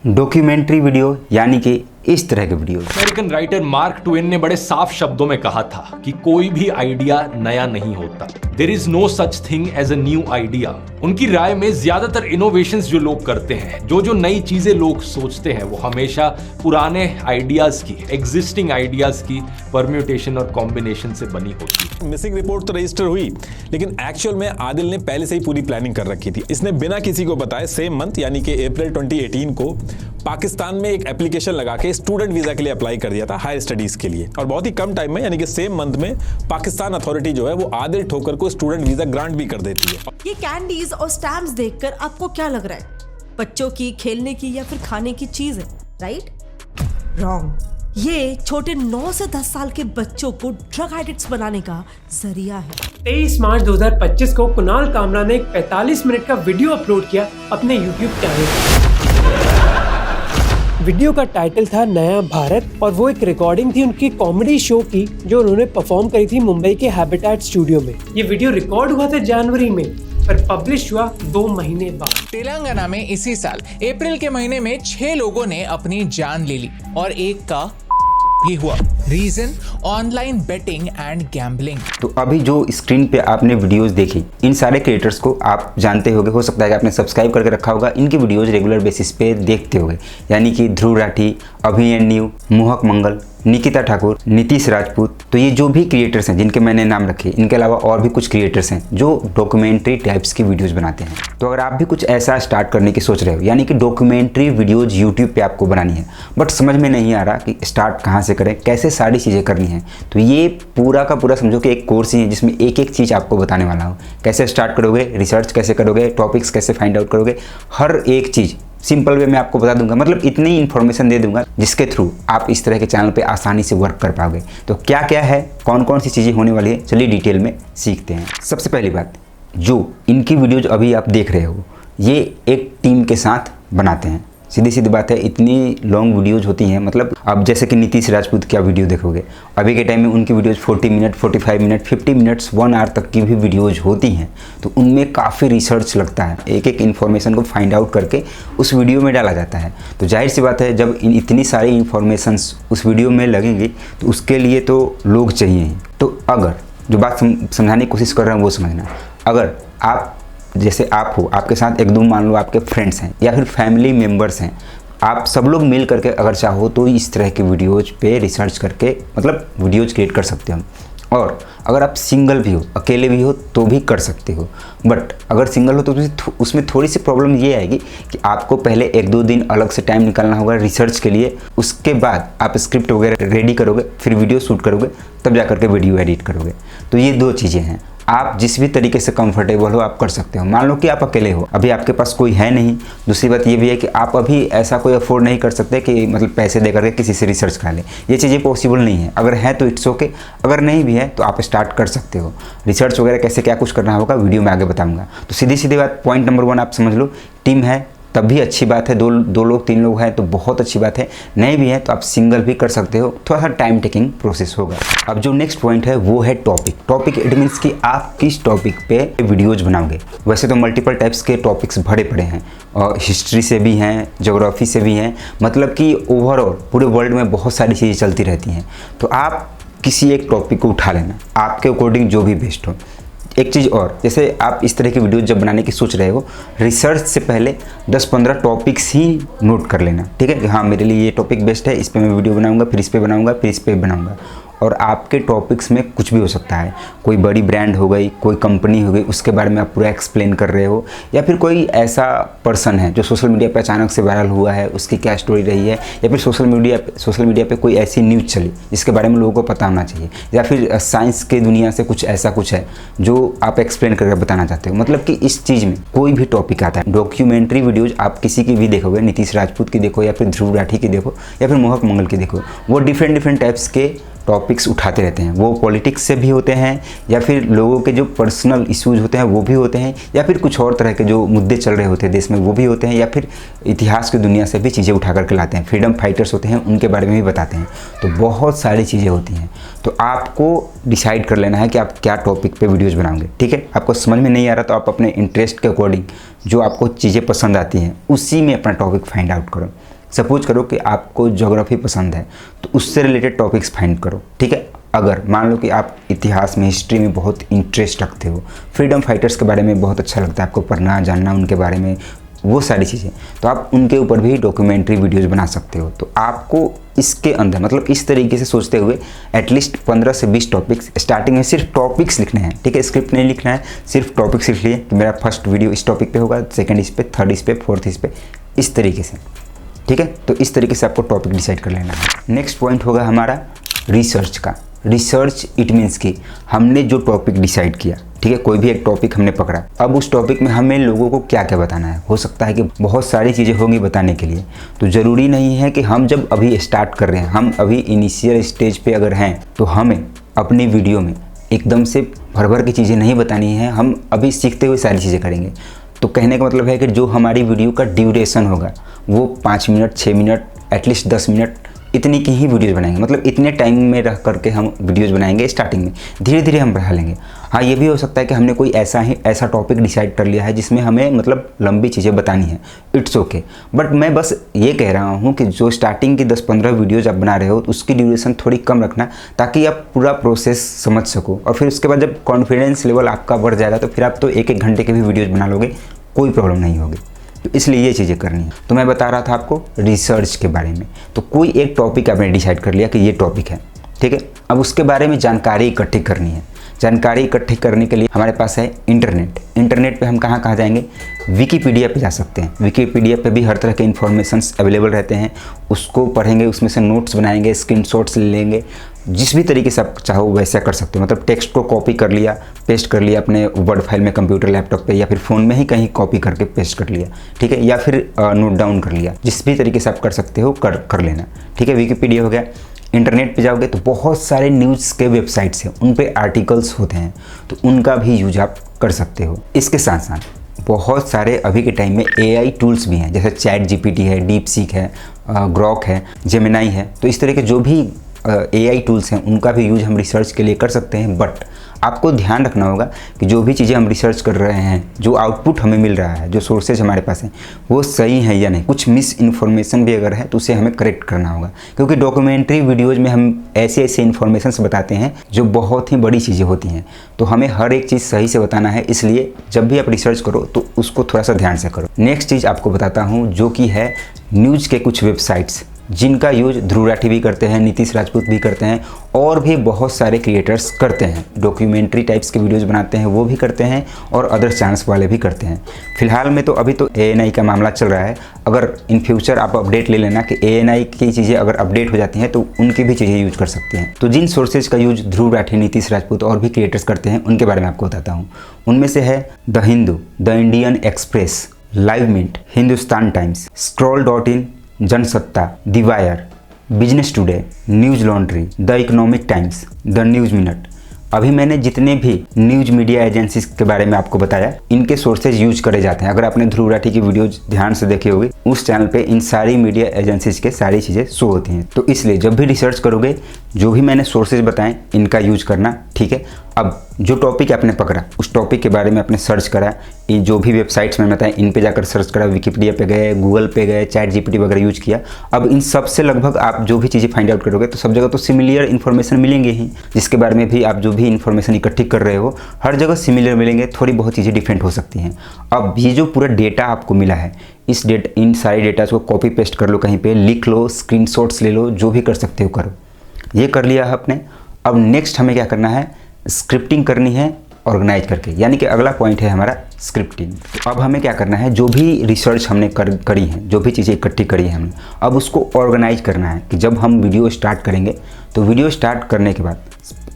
Documentary video यानी कि इस तरह के video. American writer mark Twain ने बड़े साफ शब्दों में कहा था कि कोई भी आइडिया नया नहीं होता। There is no such thing as a new idea. उनकी राय में ज्यादातर इनोवेशंस जो लोग करते हैं, जो नई चीजें लोग सोचते हैं, वो हमेशा पुराने आइडियाज की, एग्जिस्टिंग आइडियाज की परम्यूटेशन और कॉम्बिनेशन से बनी होती है। मिसिंग रिपोर्ट तो रजिस्टर हुई, लेकिन एक्चुअल में आदिल ने पहले से ही पूरी प्लानिंग कर रखी थी। इसने बिना किसी को बताए सेम मंथ यानी कि अप्रैल 2018 को पाकिस्तान में एक एप्लीकेशन लगा के स्टूडेंट वीजा के लिए अप्लाई कर दिया था, हायर स्टडीज के लिए। और बहुत ही कम टाइम में यानी कि सेम मंथ में पाकिस्तान अथॉरिटी जो है वो आदिल ठोकर को स्टूडेंट वीजा ग्रांट भी कर देती है। ये कैंडीज और स्टैम्प्स देखकर आपको क्या लग रहा है? बच्चों की खेलने की या फिर खाने की चीज है, राइट? रॉन्ग। ये छोटे 9 से 10 साल के बच्चों को ड्रग एडिक्ट्स बनाने का जरिया है। 23 मार्च 2025 को कुणाल कामरा ने एक 45 मिनट का वीडियो अपलोड किया अपने यूट्यूब चैनल पर। वीडियो का टाइटल था नया भारत और वो एक रिकॉर्डिंग थी उनकी कॉमेडी शो की जो उन्होंने परफॉर्म करी थी मुंबई के हैबिटेट स्टूडियो में। ये वीडियो रिकॉर्ड हुआ था जनवरी में पर पब्लिश हुआ 2 महीने बाद। तेलंगाना में इसी साल अप्रैल के महीने में 6 लोगों ने अपनी जान ले ली और एक का भी हुआ। Reason online betting and gambling. तो अभी जो स्क्रीन पे आपने वीडियोस देखी, इन सारे क्रिएटर्स को आप जानते होंगे, हो सकता है कि आपने सब्सक्राइब करके रखा होगा, इनकी वीडियोस रेगुलर बेसिस पे देखते होंगे। यानी कि ध्रुव राठी, अभिमन्यु, मोहक मंगल, निकिता ठाकुर, नीतीश राजपूत। तो ये जो भी क्रिएटर्स हैं जिनके मैंने नाम रखे, इनके अलावा और भी कुछ क्रिएटर्स हैं जो डॉक्यूमेंट्री टाइप्स की वीडियोस बनाते हैं। तो अगर आप भी कुछ ऐसा स्टार्ट करने की सोच रहे हो, यानी कि डॉक्यूमेंट्री वीडियोज यूट्यूब पे आपको बनानी है, बट समझ में नहीं आ रहा कि स्टार्ट कहाँ से करें, कैसे सारी चीज़ें करनी है, तो ये पूरा का पूरा समझो कि एक कोर्स ही है जिसमें एक एक चीज़ आपको बताने वाला हूँ। कैसे स्टार्ट करोगे, रिसर्च कैसे करोगे, टॉपिक्स कैसे फाइंड आउट करोगे, हर एक चीज़ सिंपल वे में आपको बता दूंगा। मतलब इतनी इन्फॉर्मेशन दे दूंगा जिसके थ्रू आप इस तरह के चैनल पे आसानी से वर्क कर पाओगे। तो क्या क्या है, कौन कौन सी चीज़ें होने वाली है, चलिए डिटेल में सीखते हैं। सबसे पहली बात, जो इनकी वीडियोज अभी आप देख रहे हो, ये एक टीम के साथ बनाते हैं। सीधी सीधी बात है, इतनी लॉन्ग वीडियोज होती हैं। मतलब अब जैसे कि नीतीश राजपूत की आप वीडियो देखोगे, अभी के टाइम में उनकी videos 40 minute, 45 minute, 50 minutes, 1 hour तक की भी वीडियोज होती हैं। तो उनमें काफ़ी रिसर्च लगता है, एक एक इन्फॉर्मेशन को फाइंड आउट करके उस वीडियो में डाला जाता है। तो जाहिर सी बात है, जब इतनी सारी इन्फॉर्मेशंस उस वीडियो में लगेंगी तो उसके लिए तो लोग चाहिए ही। तो अगर जो बात समझाने की कोशिश कर रहे हैं वो समझना, अगर आप जैसे आप हो, आपके साथ एक दो मान लो आपके फ्रेंड्स हैं या फिर फैमिली मेम्बर्स हैं, आप सब लोग मिल करके अगर चाहो तो इस तरह के वीडियोज पे रिसर्च करके मतलब वीडियोज क्रिएट कर सकते हो। और अगर आप सिंगल भी हो, अकेले भी हो तो भी कर सकते हो। बट अगर सिंगल हो तो उसमें थोड़ी सी प्रॉब्लम ये आएगी कि आपको पहले 1-2 दिन अलग से टाइम निकालना होगा रिसर्च के लिए। उसके बाद आप स्क्रिप्ट वगैरह रेडी करोगे, फिर वीडियो शूट करोगे, तब जा करके वीडियो एडिट करोगे। तो ये 2 चीज़ें हैं। आप जिस भी तरीके से कंफर्टेबल हो आप कर सकते हो। मान लो कि आप अकेले हो, अभी आपके पास कोई है नहीं। दूसरी बात ये भी है कि आप अभी ऐसा कोई अफोर्ड नहीं कर सकते कि मतलब पैसे दे करके किसी से रिसर्च करा लें। ये चीज़ें पॉसिबल नहीं है। अगर है तो इट्स ओके, अगर नहीं भी है तो आप स्टार्ट कर सकते हो। रिसर्च वगैरह कैसे क्या कुछ करना होगा वीडियो में आगे बताऊँगा। तो सीधी सीधी बात, पॉइंट नंबर 1 आप समझ लो, टीम है तब भी अच्छी बात है, दो लोग 3 लोग हैं तो बहुत अच्छी बात है। नहीं भी है तो आप सिंगल भी कर सकते हो, थोड़ा सा टाइम टेकिंग प्रोसेस होगा। अब जो नेक्स्ट पॉइंट है वो है टॉपिक। इट मीन्स कि आप किस टॉपिक पे वीडियोज बनाओगे। वैसे तो मल्टीपल टाइप्स के टॉपिक्स भरे पड़े हैं, और हिस्ट्री से भी हैं, ज्योग्राफी से भी हैं, मतलब कि ओवरऑल पूरे वर्ल्ड में बहुत सारी चीज़ें चलती रहती हैं। तो आप किसी एक टॉपिक को उठा लेना, आपके अकॉर्डिंग जो भी बेस्ट हो। एक चीज़ और, जैसे आप इस तरह की वीडियो जब बनाने की सोच रहे हो, रिसर्च से पहले 10-15 टॉपिक्स ही नोट कर लेना, ठीक है? कि हाँ मेरे लिए ये टॉपिक बेस्ट है, इस पर मैं वीडियो बनाऊंगा, फिर इस पर बनाऊंगा, फिर इस पर बनाऊंगा। और आपके टॉपिक्स में कुछ भी हो सकता है, कोई बड़ी ब्रांड हो गई, कोई कंपनी हो गई, उसके बारे में आप पूरा एक्सप्लेन कर रहे हो, या फिर कोई ऐसा पर्सन है जो सोशल मीडिया पे अचानक से वायरल हुआ है, उसकी क्या स्टोरी रही है, या फिर सोशल मीडिया पे कोई ऐसी न्यूज़ चली जिसके बारे में लोगों को पता होना चाहिए, या फिर साइंस के दुनिया से कुछ ऐसा कुछ है जो आप एक्सप्लेन करके बताना चाहते हो। मतलब कि इस चीज़ में कोई भी टॉपिक आता है। डॉक्यूमेंट्री वीडियोज़ आप किसी की भी देखोगे, नीतीश राजपूत की देखो, या फिर ध्रुव राठी की देखो, या फिर मोहक मंगल की देखो, वो डिफरेंट टाइप्स के टॉपिक्स उठाते रहते हैं। वो पॉलिटिक्स से भी होते हैं, या फिर लोगों के जो पर्सनल इश्यूज होते हैं वो भी होते हैं, या फिर कुछ और तरह के जो मुद्दे चल रहे होते हैं देश में वो भी होते हैं, या फिर इतिहास की दुनिया से भी चीज़ें उठा करके लाते हैं। फ्रीडम फाइटर्स होते हैं, उनके बारे में भी बताते हैं। तो बहुत सारी चीज़ें होती हैं। तो आपको डिसाइड कर लेना है कि आप क्या टॉपिक पे वीडियोज़ बनाओगे, ठीक है? आपको समझ में नहीं आ रहा तो आप अपने इंटरेस्ट के अकॉर्डिंग जो आपको चीज़ें पसंद आती हैं उसी में अपना टॉपिक फाइंड आउट करो। सपोज करो कि आपको ज्योग्राफी पसंद है तो उससे रिलेटेड टॉपिक्स फाइंड करो, ठीक है। अगर मान लो कि आप इतिहास में, हिस्ट्री में बहुत इंटरेस्ट रखते हो, फ्रीडम फाइटर्स के बारे में बहुत अच्छा लगता है आपको पढ़ना जानना उनके बारे में, वो सारी चीज़ें, तो आप उनके ऊपर भी डॉक्यूमेंट्री वीडियोस बना सकते हो। तो आपको इसके अंदर मतलब इस तरीके से सोचते हुए एटलीस्ट 15 से 20 टॉपिक्स स्टार्टिंग में सिर्फ टॉपिक्स लिखने हैं, ठीक है। स्क्रिप्ट नहीं लिखना है, सिर्फ टॉपिक्स लिख लिए कि मेरा फर्स्ट वीडियो इस टॉपिक पे होगा, सेकंड इस पे, थर्ड इस पे, फोर्थ इस पे, इस तरीके से, ठीक है। तो इस तरीके से आपको टॉपिक डिसाइड कर लेना है। नेक्स्ट पॉइंट होगा हमारा रिसर्च का। रिसर्च इट मीन्स कि हमने जो टॉपिक डिसाइड किया, ठीक है, कोई भी एक टॉपिक हमने पकड़ा, अब उस टॉपिक में हमें लोगों को क्या क्या बताना है। हो सकता है कि बहुत सारी चीज़ें होंगी बताने के लिए, तो ज़रूरी नहीं है कि हम जब अभी स्टार्ट कर रहे हैं, हम अभी इनिशियल स्टेज पे अगर हैं, तो हमें अपनी वीडियो में एकदम से भर की चीज़ें नहीं बतानी है, हम अभी सीखते हुए सारी चीज़ें करेंगे। तो कहने का मतलब है कि जो हमारी वीडियो का ड्यूरेशन होगा वो 5 मिनट, 6 मिनट, एटलीस्ट 10 मिनट, इतनी की ही वीडियोज़ बनाएंगे। मतलब इतने टाइम में रह करके हम वीडियोज़ बनाएंगे स्टार्टिंग में, धीरे धीरे हम बढ़ा लेंगे। हाँ, ये भी हो सकता है कि हमने कोई ऐसा टॉपिक डिसाइड कर लिया है जिसमें हमें मतलब लंबी चीज़ें बतानी है, इट्स ओके। बट मैं बस ये कह रहा हूँ कि जो स्टार्टिंग की 10-15 वीडियोज़ आप बना रहे हो उसकी ड्यूरेशन थोड़ी कम रखना, ताकि आप पूरा प्रोसेस समझ सको। और फिर उसके बाद जब कॉन्फिडेंस लेवल आपका बढ़ जाएगा तो फिर आप तो 1-1 घंटे के भी वीडियोज़ बना लोगे, कोई प्रॉब्लम नहीं होगी। तो इसलिए ये चीज़ें करनी है। तो मैं बता रहा था आपको रिसर्च के बारे में। तो कोई एक टॉपिक आपने डिसाइड कर लिया कि ये टॉपिक है, ठीक है। अब उसके बारे में जानकारी इकट्ठी करनी है। जानकारी इकट्ठी करने के लिए हमारे पास है इंटरनेट। इंटरनेट पे हम कहाँ जाएंगे? विकीपीडिया पे जा सकते हैं। विकीपीडिया पे भी हर तरह के इन्फॉर्मेशंस अवेलेबल रहते हैं, उसको पढ़ेंगे, उसमें से नोट्स बनाएंगे, स्क्रीनशॉट्स ले लेंगे, जिस भी तरीके से आप चाहो वैसा कर सकते हो। मतलब टेक्स्ट को कॉपी कर लिया, पेस्ट कर लिया अपने वर्ड फाइल में, कंप्यूटर, लैपटॉप पे, या फिर फ़ोन में ही कहीं कॉपी करके पेस्ट कर लिया, ठीक है, या फिर नोट डाउन कर लिया। जिस भी तरीके से आप कर सकते हो कर लेना, ठीक है। विकीपीडिया हो गया। इंटरनेट पे जाओगे तो बहुत सारे न्यूज़ के वेबसाइट्स हैं, उन पे आर्टिकल्स होते हैं, तो उनका भी यूज आप कर सकते हो। इसके साथ साथ बहुत सारे अभी के टाइम में AI टूल्स भी हैं, जैसे ChatGPT है, DeepSeek है, ग्रॉक है, जेमिनी है। तो इस तरह के जो भी AI टूल्स हैं उनका भी यूज हम रिसर्च के लिए कर सकते हैं। बट आपको ध्यान रखना होगा कि जो भी चीज़ें हम रिसर्च कर रहे हैं, जो आउटपुट हमें मिल रहा है, जो सोर्सेज हमारे पास हैं, वो सही है या नहीं। कुछ मिस इन्फॉर्मेशन भी अगर है तो उसे हमें करेक्ट करना होगा, क्योंकि डॉक्यूमेंट्री वीडियोज़ में हम ऐसे इन्फॉर्मेशन बताते हैं जो बहुत ही बड़ी चीज़ें होती हैं। तो हमें हर एक चीज़ सही से बताना है, इसलिए जब भी आप रिसर्च करो तो उसको थोड़ा सा ध्यान से करो। नेक्स्ट चीज़ आपको बताता हूँ, जो कि है न्यूज़ के कुछ वेबसाइट्स जिनका यूज ध्रुव राठी भी करते हैं, नीतीश राजपूत भी करते हैं, और भी बहुत सारे क्रिएटर्स करते हैं। डॉक्यूमेंट्री टाइप्स के वीडियोस बनाते हैं वो भी करते हैं, और अदर चैनल्स वाले भी करते हैं। फिलहाल में तो अभी तो ANI का मामला चल रहा है। अगर इन फ्यूचर आप अपडेट ले लेना कि ANI की चीज़ें अगर अपडेट हो जाती हैं तो उनकी भी चीज़ें यूज कर सकते हैं। तो जिन सोर्सेज का यूज ध्रुव राठी, नीतीश राजपूत और भी क्रिएटर्स करते हैं उनके बारे में आपको बताता हूँ। उनमें से है the Hindu, the Indian express, live minute, Hindustan times, scroll.in, Jansatta, the wire, business today, news laundry, the economic times, the news minute. अभी मैंने जितने भी न्यूज मीडिया एजेंसीज के बारे में आपको बताया, इनके सोर्सेज यूज करे जाते हैं। अगर आपने ध्रुव राठी की वीडियोज ध्यान से देखी होगी, उस चैनल पे इन सारी मीडिया एजेंसीज के सारी चीज़ें शो होती हैं। तो इसलिए जब भी रिसर्च करोगे, जो भी मैंने सोर्सेज बताएं इनका यूज करना, ठीक है। अब जो टॉपिक आपने पकड़ा, उस टॉपिक के बारे में आपने सर्च करा, इन जो भी वेबसाइट्स में बताएं इन पे जाकर सर्च करा, विकीपीडिया पे गए, गूगल पे गए, ChatGPT वगैरह यूज किया। अब इन सब से लगभग आप जो भी चीज़ें फाइंड आउट करोगे तो सब जगह तो सिमिलर इन्फॉर्मेशन मिलेंगे ही, जिसके बारे में भी आप जो भी इन्फॉर्मेशन इकट्ठी कर रहे हो हर जगह सिमिलर मिलेंगे, थोड़ी बहुत चीज़ें डिफरेंट हो सकती हैं। अब ये जो पूरा डेटा आपको मिला है, इन सारे डेटाज को कॉपी पेस्ट कर लो, कहीं पे लिख लो, स्क्रीनशॉट्स ले लो, जो भी कर सकते हो करो। ये कर लिया आपने। अब नेक्स्ट हमें क्या करना है? स्क्रिप्टिंग करनी है ऑर्गेनाइज करके, यानी कि अगला पॉइंट है हमारा स्क्रिप्टिंग। तो अब हमें क्या करना है? जो भी रिसर्च हमने करी है, जो भी चीज़ें इकट्ठी करी है हमने, अब उसको ऑर्गेनाइज करना है कि जब हम वीडियो स्टार्ट करेंगे तो वीडियो स्टार्ट करने के बाद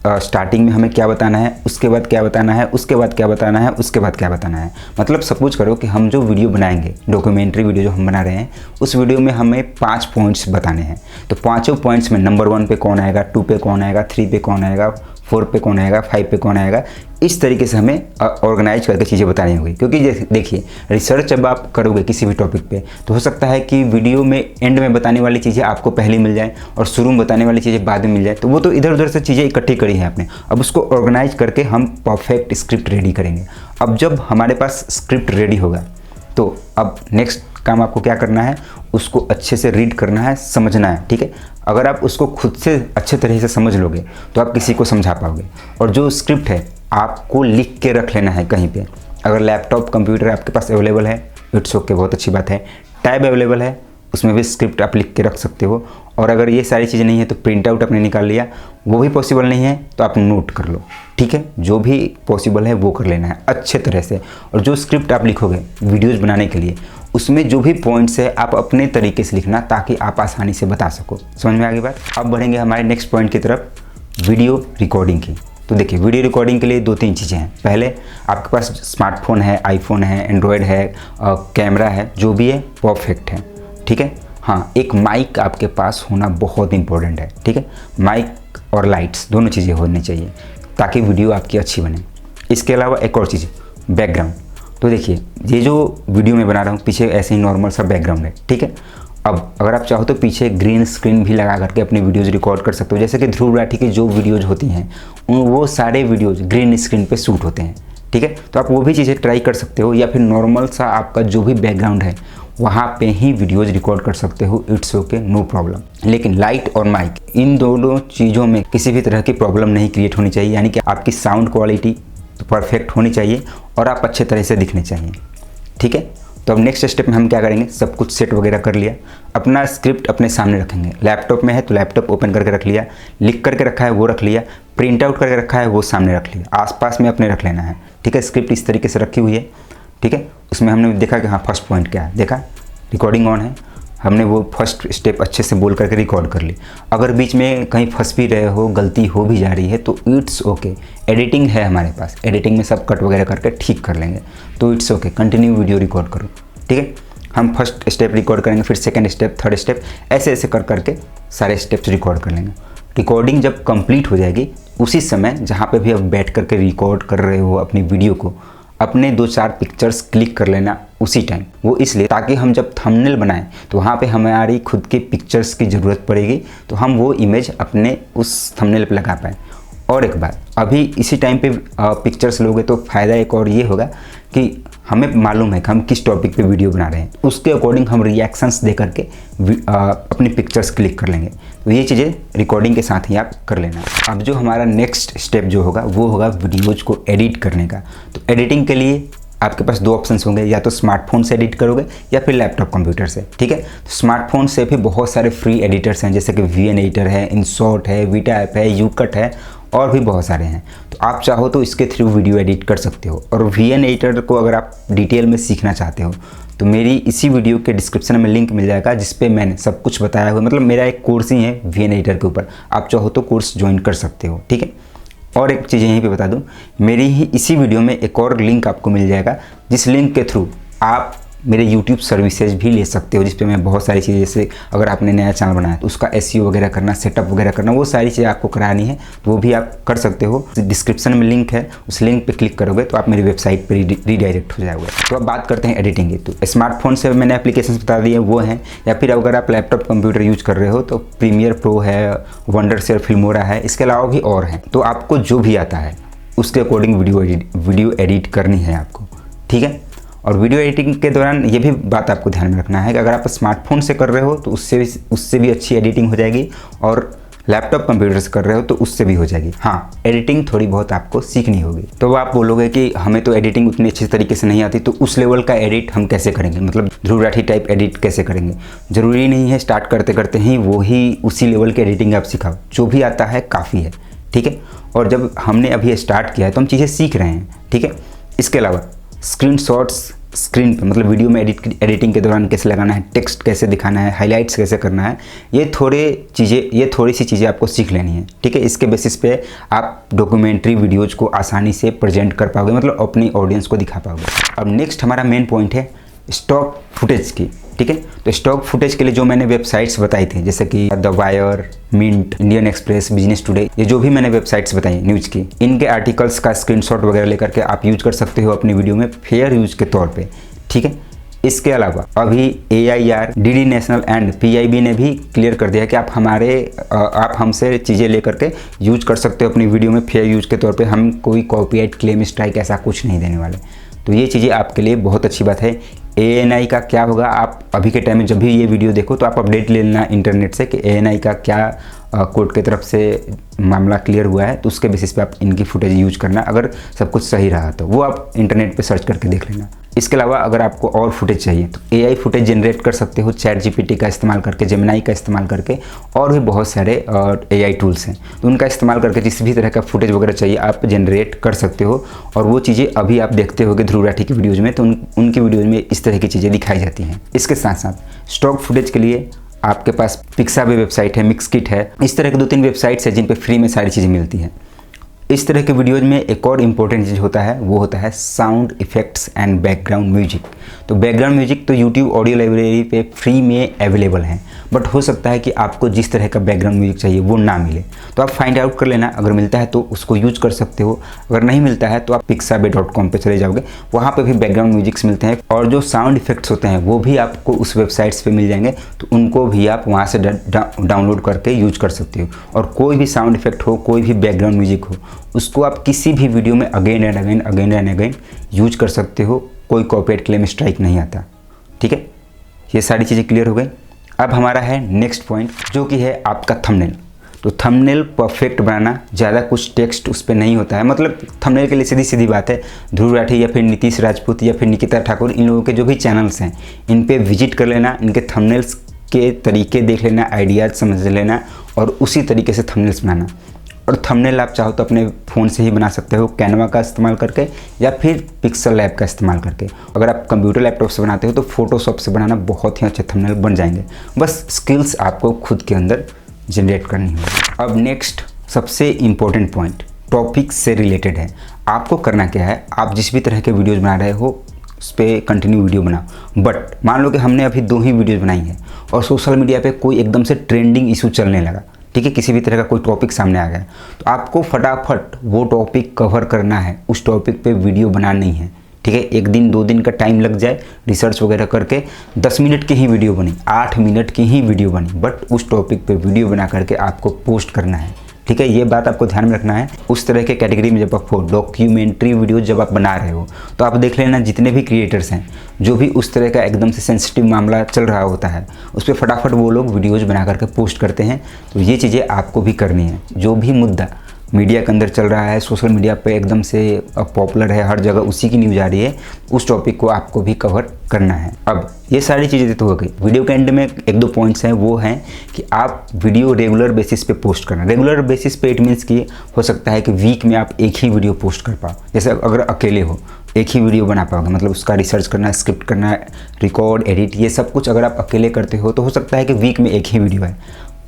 स्टार्टिंग में हमें क्या बताना है, उसके बाद क्या बताना है, उसके बाद क्या बताना है, उसके बाद क्या बताना है। मतलब सपोज करो कि हम जो वीडियो बनाएंगे, डॉक्यूमेंट्री वीडियो जो हम बना रहे हैं, उस वीडियो में हमें 5 पॉइंट्स बताने हैं। तो 5 पॉइंट्स में नंबर 1 पे कौन आएगा, 2 पे कौन आएगा, 3 पे कौन आएगा, 4 पे कौन आएगा, 5 पे कौन आएगा। इस तरीके से हमें ऑर्गेनाइज करके चीज़ें बतानी होगी। क्योंकि देखिए, रिसर्च जब आप करोगे किसी भी टॉपिक पे, तो हो सकता है कि वीडियो में एंड में बताने वाली चीज़ें आपको पहले मिल जाए और शुरू में बताने वाली चीज़ें बाद में मिल जाए। तो वो तो इधर उधर से चीज़ें इकट्ठी करी है आपने, अब उसको ऑर्गेनाइज करके हम परफेक्ट स्क्रिप्ट रेडी करेंगे। अब जब हमारे पास स्क्रिप्ट रेडी होगा तो अब नेक्स्ट काम आपको क्या करना है, उसको अच्छे से रीड करना है, समझना है, ठीक है। अगर आप उसको खुद से अच्छे तरह से समझ लोगे तो आप किसी को समझा पाओगे। और जो स्क्रिप्ट है आपको लिख के रख लेना है कहीं पे। अगर लैपटॉप कंप्यूटर आपके पास अवेलेबल है, इट्स ओके, बहुत अच्छी बात है। टैब अवेलेबल है, उसमें भी स्क्रिप्ट आप लिख के रख सकते हो। और अगर ये सारी चीज़ें नहीं है तो प्रिंट आउट आपने निकाल लिया, वो भी पॉसिबल नहीं है तो आप नोट कर लो, ठीक है। जो भी पॉसिबल है वो कर लेना है अच्छे तरह से। और जो स्क्रिप्ट आप लिखोगे वीडियोज़ बनाने के लिए, उसमें जो भी पॉइंट्स है आप अपने तरीके से लिखना, ताकि आप आसानी से बता सको। समझ में आ गई बात। अब बढ़ेंगे हमारे नेक्स्ट पॉइंट की तरफ, वीडियो रिकॉर्डिंग की। तो देखिए, वीडियो रिकॉर्डिंग के लिए 2-3 चीज़ें हैं। पहले आपके पास स्मार्टफोन है, आईफोन है, एंड्रॉयड है, कैमरा है, जो भी है परफेक्ट है, ठीक है। हाँ, एक माइक आपके पास होना बहुत इंपॉर्टेंट है, ठीक है। माइक और लाइट्स दोनों चीज़ें होनी चाहिए ताकि वीडियो आपकी अच्छी बने। इसके अलावा एक और चीज़, बैकग्राउंड। तो देखिए, ये जो वीडियो मैं बना रहा हूँ पीछे ऐसे ही नॉर्मल सा बैकग्राउंड है, ठीक है। अब अगर आप चाहो तो पीछे ग्रीन स्क्रीन भी लगा करके अपनी वीडियोज़ रिकॉर्ड कर सकते हो। जैसे कि ध्रुव राठी की जो वीडियोज़ होती हैं वो सारे वीडियोज़ ग्रीन स्क्रीन पे शूट होते हैं, ठीक है। तो आप वो भी चीज़ें ट्राई कर सकते हो, या फिर नॉर्मल सा आपका जो भी बैकग्राउंड है वहाँ पे ही वीडियोज़ रिकॉर्ड कर सकते हो, इट्स ओके, नो प्रॉब्लम। लेकिन लाइट और माइक, इन दोनों चीज़ों में किसी भी तरह की प्रॉब्लम नहीं क्रिएट होनी चाहिए। यानी कि आपकी साउंड क्वालिटी परफेक्ट होनी चाहिए और आप अच्छे तरह से दिखने चाहिए, ठीक है। तो अब नेक्स्ट स्टेप में हम क्या करेंगे, सब कुछ सेट वगैरह कर लिया, अपना स्क्रिप्ट अपने सामने रखेंगे। लैपटॉप में है तो लैपटॉप ओपन करके रख लिया, लिख करके रखा है वो रख लिया, प्रिंट आउट करके रखा है वो सामने रख लिया, आसपास में अपने रख लेना है, ठीक है। स्क्रिप्ट इस तरीके से रखी हुई है, ठीक है। उसमें हमने देखा कि हाँ फर्स्ट पॉइंट क्या है, देखा रिकॉर्डिंग ऑन है, हमने वो फर्स्ट स्टेप अच्छे से बोल करके रिकॉर्ड कर ली। अगर बीच में कहीं फंस भी रहे हो, गलती हो भी जा रही है तो इट्स ओके, एडिटिंग है हमारे पास, एडिटिंग में सब कट वगैरह करके ठीक कर लेंगे, तो it's okay, continue video record करो, ठीक है। हम फर्स्ट स्टेप रिकॉर्ड करेंगे, फिर सेकंड स्टेप, थर्ड स्टेप, ऐसे ऐसे कर करके सारे स्टेप्स रिकॉर्ड कर लेंगे। रिकॉर्डिंग जब कंप्लीट हो जाएगी, उसी समय जहाँ पे भी आप बैठ करके रिकॉर्ड कर रहे हो अपनी वीडियो को, अपने 2-4 पिक्चर्स क्लिक कर लेना उसी टाइम। वो इसलिए ताकि हम जब थंबनेल बनाएं तो वहाँ पे हमारी खुद के पिक्चर्स की ज़रूरत पड़ेगी, तो हम वो इमेज अपने उस थंबनेल पे लगा पाएँ। और एक बात, अभी इसी टाइम पे पिक्चर्स लोगे तो फ़ायदा एक और ये होगा कि हमें मालूम है कि हम किस टॉपिक पे वीडियो बना रहे हैं, उसके अकॉर्डिंग हम रिएक्शंस दे करके अपनी पिक्चर्स क्लिक कर लेंगे। तो ये चीज़ें रिकॉर्डिंग के साथ ही आप कर लेना। अब जो हमारा नेक्स्ट स्टेप जो होगा वो होगा वीडियोज को एडिट करने का। तो एडिटिंग के लिए आपके पास 2 ऑप्शंस होंगे, या तो स्मार्टफोन से एडिट करोगे या फिर लैपटॉप कंप्यूटर से, ठीक है। तो स्मार्टफोन से भी बहुत सारे फ्री एडिटर्स हैं, जैसे कि VN एडिटर है, InShot है, वीटा ऐप है, YouCut है, और भी बहुत सारे हैं। तो आप चाहो तो इसके थ्रू वीडियो एडिट कर सकते हो। और VN एडिटर को अगर आप डिटेल में सीखना चाहते हो तो मेरी इसी वीडियो के डिस्क्रिप्शन में लिंक मिल जाएगा, जिस पे मैंने सब कुछ बताया हुआ, मतलब मेरा एक कोर्स ही है VN एडिटर के ऊपर, आप चाहो तो कोर्स ज्वाइन कर सकते हो, ठीक है। और एक चीज़ यहीं पे बता दूं, मेरी ही इसी वीडियो में एक और लिंक आपको मिल जाएगा, जिस लिंक के थ्रू आप मेरे YouTube सर्विसेज भी ले सकते हो, जिस पे मैं बहुत सारी चीज़ें, जैसे अगर आपने नया चैनल बनाया तो उसका SEO वगैरह करना, सेटअप वगैरह करना, वो सारी चीज़ें आपको करानी है तो वो भी आप कर सकते हो। डिस्क्रिप्शन में लिंक है, उस लिंक पे क्लिक करोगे तो आप मेरी वेबसाइट पे रीडायरेक्ट हो जाओगे। तो अब बात करते हैं एडिटिंग की। तो स्मार्टफोन से मैंने एप्लीकेशन बता दिए वो हैं, या फिर अगर आप लैपटॉप कंप्यूटर यूज कर रहे हो तो प्रीमियर प्रो है, वंडरशेयर, फिल्मोरा है, इसके अलावा भी और हैं। तो आपको जो भी आता है उसके अकॉर्डिंग वीडियो एडिट करनी है आपको, ठीक है। और वीडियो एडिटिंग के दौरान ये भी बात आपको ध्यान में रखना है कि अगर आप स्मार्टफोन से कर रहे हो तो उससे भी अच्छी एडिटिंग हो जाएगी, और लैपटॉप कंप्यूटर से कर रहे हो तो उससे भी हो जाएगी। हाँ, एडिटिंग थोड़ी बहुत आपको सीखनी होगी। तो आप बोलोगे कि हमें तो एडिटिंग उतनी अच्छी तरीके से नहीं आती, तो उस लेवल का एडिट हम कैसे करेंगे, मतलब ध्रुव राठी टाइप एडिट कैसे करेंगे। ज़रूरी नहीं है स्टार्ट करते करते ही उसी लेवल की एडिटिंग आप सिखाओ, जो भी आता है काफ़ी है, ठीक है। और जब हमने अभी स्टार्ट किया है तो हम चीज़ें सीख रहे हैं, ठीक है। इसके अलावा स्क्रीनशॉट्स स्क्रीन पे, मतलब वीडियो में एडिटिंग के दौरान कैसे लगाना है, टेक्स्ट कैसे दिखाना है, हाइलाइट्स कैसे करना है, ये थोड़ी सी चीज़ें आपको सीख लेनी है, ठीक है। इसके बेसिस पे आप डॉक्यूमेंट्री वीडियोज़ को आसानी से प्रेजेंट कर पाओगे, मतलब अपनी ऑडियंस को दिखा पाओगे। अब नेक्स्ट हमारा मेन पॉइंट है स्टॉक फुटेज की, ठीक है। तो स्टॉक फुटेज के लिए जो मैंने वेबसाइट्स बताई थी, जैसे कि the wire, mint, Indian Express, business today, ये जो भी मैंने वेबसाइट्स बताई न्यूज़ की, इनके आर्टिकल्स का स्क्रीनशॉट वगैरह लेकर के आप यूज कर सकते हो अपनी वीडियो में फेयर यूज के तौर पे, ठीक है। इसके अलावा अभी AIR, DD national and PIB ने भी क्लियर कर दिया कि आप हमसे चीज़ें लेकर के यूज कर सकते हो अपनी वीडियो में फेयर यूज के तौर पे। हम कोई कॉपीराइट क्लेम स्ट्राइक ऐसा कुछ नहीं देने वाले। तो ये चीज़ें आपके लिए बहुत अच्छी बात है। ANI का क्या होगा, आप अभी के टाइम में जब भी ये वीडियो देखो तो आप अपडेट ले लेना इंटरनेट से कि ANI का क्या कोर्ट की तरफ से मामला क्लियर हुआ है, तो उसके बेसिस पे आप इनकी फुटेज यूज करना। अगर सब कुछ सही रहा तो वो आप इंटरनेट पे सर्च करके देख लेना। इसके अलावा अगर आपको और फुटेज चाहिए तो AI फुटेज जनरेट कर सकते हो ChatGPT का इस्तेमाल करके, जेमिनी का इस्तेमाल करके, और भी बहुत सारे AI टूल्स हैं, तो उनका इस्तेमाल करके जिस भी तरह का फुटेज वगैरह चाहिए आप जनरेट कर सकते हो। और वो चीज़ें अभी आप देखते होगे ध्रुव राठी की वीडियोज़ में, तो उनकी वीडियोज़ में इस तरह की चीज़ें दिखाई जाती हैं। इसके साथ साथ स्टॉक फुटेज के लिए आपके पास पिक्साबे वेबसाइट है, मिक्सकिट है, इस तरह के 2-3 वेबसाइट्स हैं जिन पे फ्री में सारी चीज़ें मिलती हैं। इस तरह के वीडियोज़ में एक और इम्पोर्टेंट चीज़ होता है, वो होता है sound effects and background music. तो बैकग्राउंड म्यूजिक तो यूट्यूब ऑडियो लाइब्रेरी पे फ्री में अवेलेबल है, बट हो सकता है कि आपको जिस तरह का बैकग्राउंड म्यूजिक चाहिए वो ना मिले, तो आप फाइंड आउट कर लेना। अगर मिलता है तो उसको यूज कर सकते हो, अगर नहीं मिलता है तो आप pixabay.com पे चले जाओगे, वहाँ पे भी बैकग्राउंड म्यूजिक्स मिलते हैं। और जो साउंड इफेक्ट्स होते हैं वो भी आपको उस वेबसाइट्स पे मिल जाएंगे, तो उनको भी आप वहाँ से डाउनलोड करके यूज कर सकते हो। और कोई भी साउंड इफेक्ट हो, कोई भी बैकग्राउंड म्यूजिक हो, उसको आप किसी भी वीडियो में अगेन एंड अगेन यूज कर सकते हो, कोई कॉपीराइट क्लेम स्ट्राइक नहीं आता। ठीक है, ये सारी चीज़ें क्लियर हो गई। अब हमारा है नेक्स्ट पॉइंट, जो कि है आपका थंबनेल। तो थंबनेल परफेक्ट बनाना, ज़्यादा कुछ टेक्स्ट उस पर नहीं होता है। मतलब थंबनेल के लिए सीधी सीधी बात है, ध्रुव राठी या फिर नीतीश राजपूत या फिर निकिता ठाकुर, इन लोगों के जो भी चैनल्स हैं इन पे विजिट कर लेना, इनके थंबनेल्स के तरीके देख लेना, आइडियाज़ समझ लेना और उसी तरीके से थंबनेल्स बनाना। और थंबनेल आप चाहो तो अपने फ़ोन से ही बना सकते हो, कैनवा का इस्तेमाल करके या फिर पिक्सल लैब का इस्तेमाल करके। अगर आप कंप्यूटर लैपटॉप से बनाते हो तो फोटोशॉप से बनाना बहुत ही अच्छे थंबनेल बन जाएंगे। बस स्किल्स आपको खुद के अंदर जनरेट करनी होगी। अब नेक्स्ट सबसे इम्पोर्टेंट पॉइंट टॉपिक से रिलेटेड है। आपको करना क्या है, आप जिस भी तरह के वीडियोज़ बना रहे हो उस पर कंटिन्यू वीडियो बनाओ। बट मान लो कि हमने अभी 2 ही वीडियोज़ बनाई हैं और सोशल मीडिया पे कोई एकदम से ट्रेंडिंग इशू चलने लगा, ठीक है, किसी भी तरह का कोई टॉपिक सामने आ गया, तो आपको फटाफट वो टॉपिक कवर करना है, उस टॉपिक पे वीडियो बनानी है। ठीक है, 1 दिन 2 दिन का टाइम लग जाए रिसर्च वगैरह करके, 10 मिनट की ही वीडियो बनी, 8 मिनट की ही वीडियो बनी, बट उस टॉपिक पे वीडियो बना करके आपको पोस्ट करना है। ठीक है, ये बात आपको ध्यान में रखना है। उस तरह के कैटेगरी में जब आप हो, डॉक्यूमेंट्री वीडियो जब आप बना रहे हो, तो आप देख लेना जितने भी क्रिएटर्स हैं जो भी उस तरह का एकदम से सेंसिटिव मामला चल रहा होता है उस पर फटाफट वो लोग वीडियोज़ बना करके पोस्ट करते हैं। तो ये चीज़ें आपको भी करनी है। जो भी मुद्दा मीडिया के अंदर चल रहा है, सोशल मीडिया पे एकदम से पॉपुलर है, हर जगह उसी की न्यूज़ आ रही है, उस टॉपिक को आपको भी कवर करना है। अब ये सारी चीज़ें तो हो गई। वीडियो के एंड में 1-2 पॉइंट्स हैं, वो हैं कि आप वीडियो रेगुलर बेसिस पे पोस्ट करना। रेगुलर बेसिस पे इट मीन्स कि हो सकता है कि वीक में आप एक ही वीडियो पोस्ट कर पाओ। जैसे अगर अकेले हो एक ही वीडियो बना पाओगे, मतलब उसका रिसर्च करना, स्क्रिप्ट करना, रिकॉर्ड, एडिट, ये सब कुछ अगर आप अकेले करते हो तो हो सकता है कि वीक में एक ही वीडियो है,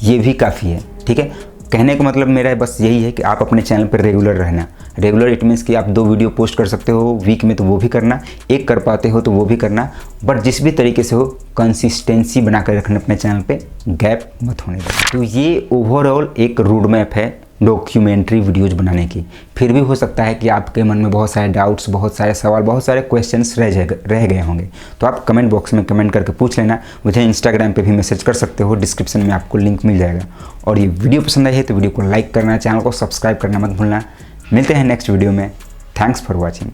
ये भी काफ़ी है। ठीक है, कहने का मतलब मेरा बस यही है कि आप अपने चैनल पर रेगुलर रहना। रेगुलर इट मीन्स कि आप 2 वीडियो पोस्ट कर सकते हो वीक में तो वो भी करना, 1 कर पाते हो तो वो भी करना, बट जिस भी तरीके से हो कंसिस्टेंसी बना कर रखना अपने चैनल पे, गैप मत होने देना। तो ये ओवरऑल एक रोड मैप है डॉक्यूमेंट्री वीडियोज बनाने की। फिर भी हो सकता है कि आपके मन में बहुत सारे डाउट्स, बहुत सारे सवाल, बहुत सारे क्वेश्चंस रह गए होंगे, तो आप कमेंट बॉक्स में कमेंट करके पूछ लेना। मुझे इंस्टाग्राम पे भी मैसेज कर सकते हो, डिस्क्रिप्शन में आपको लिंक मिल जाएगा। और ये वीडियो पसंद आई है तो वीडियो को लाइक करना, चैनल को सब्सक्राइब करना मत भूलना। मिलते हैं नेक्स्ट वीडियो में। Thanks for watching.